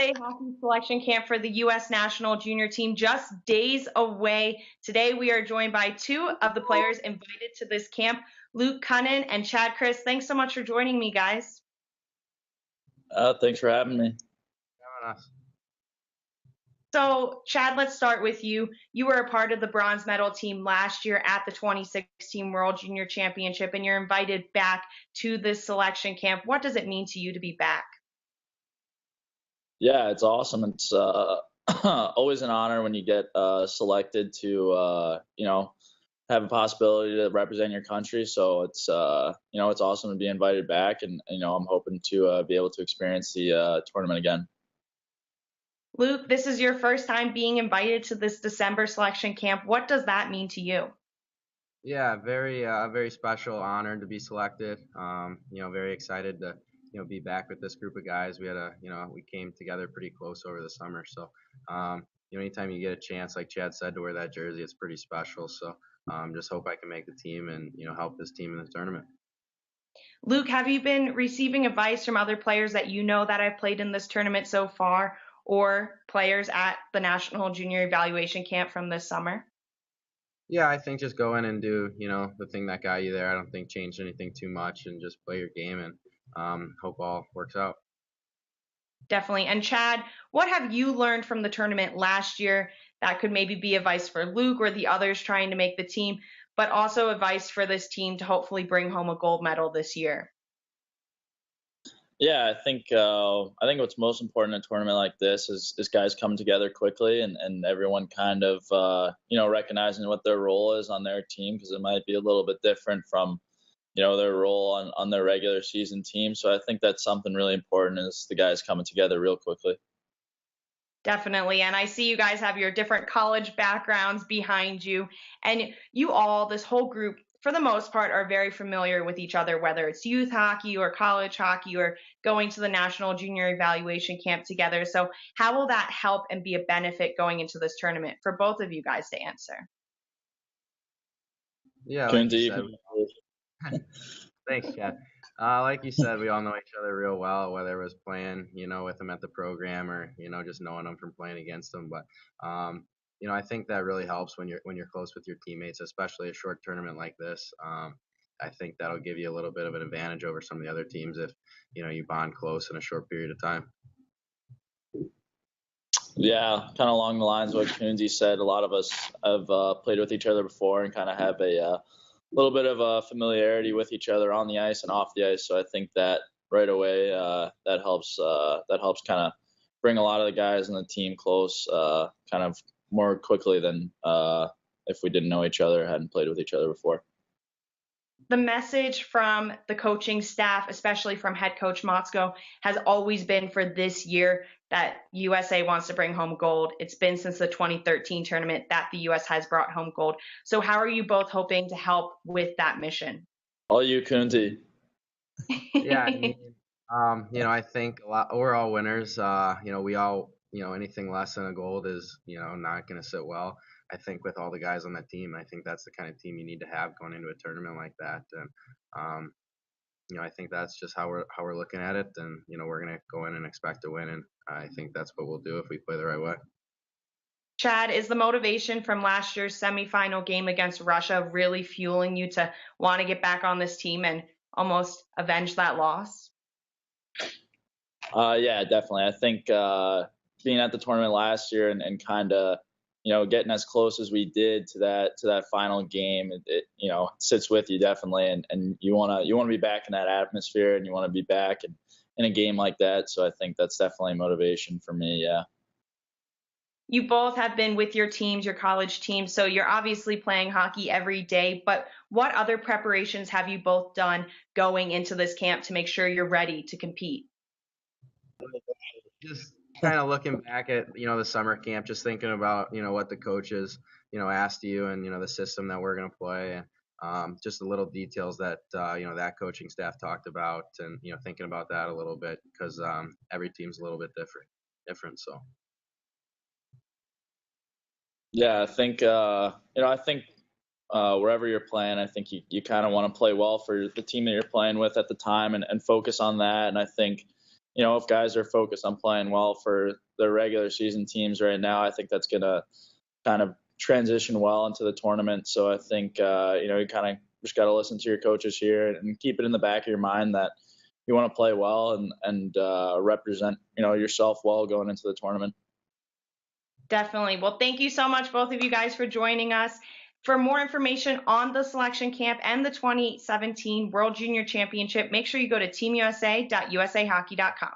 Hockey selection camp for the U.S. national junior team just days away. Today, we are joined by two of the players invited to this camp, Luke Kunin and Chad Krys. Thanks so much for joining me, guys. Thanks for having me. So, Chad, let's start with you. You were a part of the bronze medal team last year at the 2016 World Junior Championship, and you're invited back to this selection camp. What does it mean to you to be back? Yeah, it's awesome. It's always an honor when you get selected to, have a possibility to represent your country. So it's awesome to be invited back, and I'm hoping to be able to experience the tournament again. Luke, this is your first time being invited to this December selection camp. What does that mean to you? Yeah, very special, honored to be selected. Very excited to be back with this group of guys. We came together pretty close over the summer. So anytime you get a chance, like Chad said, to wear that jersey, it's pretty special. So just hope I can make the team and help this team in the tournament. Luke, have you been receiving advice from other players that you know that have played in this tournament so far, or players at the National Junior Evaluation Camp from this summer? Yeah, I think just go in and do, the thing that got you there. I don't think change anything too much, and just play your game and hope all works out. Definitely. And Chad, what have you learned from the tournament last year that could maybe be advice for Luke or the others trying to make the team, but also advice for this team to hopefully bring home a gold medal this year? Yeah, I think what's most important in a tournament like this is guys coming together quickly and everyone kind of recognizing what their role is on their team, because it might be a little bit different from their role on their regular season team. So I think that's something really important, is the guys coming together real quickly. Definitely. And I see you guys have your different college backgrounds behind you. And you all, this whole group, for the most part, are very familiar with each other, whether it's youth hockey or college hockey or going to the National Junior Evaluation Camp together. So how will that help and be a benefit going into this tournament for both of you guys to answer? Yeah, like you said, thanks, Chad. Like you said, we all know each other real well, whether it was playing, with them at the program or, just knowing them from playing against them. But, I think that really helps when you're close with your teammates, especially a short tournament like this. I think that'll give you a little bit of an advantage over some of the other teams if, you bond close in a short period of time. Yeah, kind of along the lines of what Kunin said, a lot of us have played with each other before and kind of have a little bit of a familiarity with each other on the ice and off the ice. So I think that right away that helps kind of bring a lot of the guys on the team close kind of more quickly than if we didn't know each other, hadn't played with each other before. The message from the coaching staff, especially from head coach Motzko, has always been for this year that USA wants to bring home gold. It's been since the 2013 tournament that the US has brought home gold. So how are you both hoping to help with that mission? All you, Kunti. Yeah, I think we're all winners. We all, anything less than a gold is, not going to sit well. I think with all the guys on that team, I think that's the kind of team you need to have going into a tournament like that. And I think that's just how we're looking at it. And we're gonna go in and expect to win, and I think that's what we'll do if we play the right way. Chad, is the motivation from last year's semifinal game against Russia really fueling you to want to get back on this team and almost avenge that loss? Yeah, definitely. I think being at the tournament last year and kind of getting as close as we did to that final game, it sits with you definitely, and you wanna be back in that atmosphere, and you want to be back in a game like that. So I think that's definitely motivation for me. Yeah. You both have been with your teams, your college teams, so you're obviously playing hockey every day. But what other preparations have you both done going into this camp to make sure you're ready to compete? Just kind of looking back at the summer camp, just thinking about what the coaches asked you, and the system that we're going to play, and just the little details that that coaching staff talked about, and thinking about that a little bit, because every team's a little bit different. So yeah, I think wherever you're playing, I think you kind of want to play well for the team that you're playing with at the time, and focus on that. And I think if guys are focused on playing well for their regular season teams right now, I think that's going to kind of transition well into the tournament. So I think, you kind of just got to listen to your coaches here and keep it in the back of your mind that you want to play well and represent, yourself well going into the tournament. Definitely. Well, thank you so much, both of you guys, for joining us. For more information on the selection camp and the 2017 World Junior Championship, make sure you go to teamusa.usahockey.com.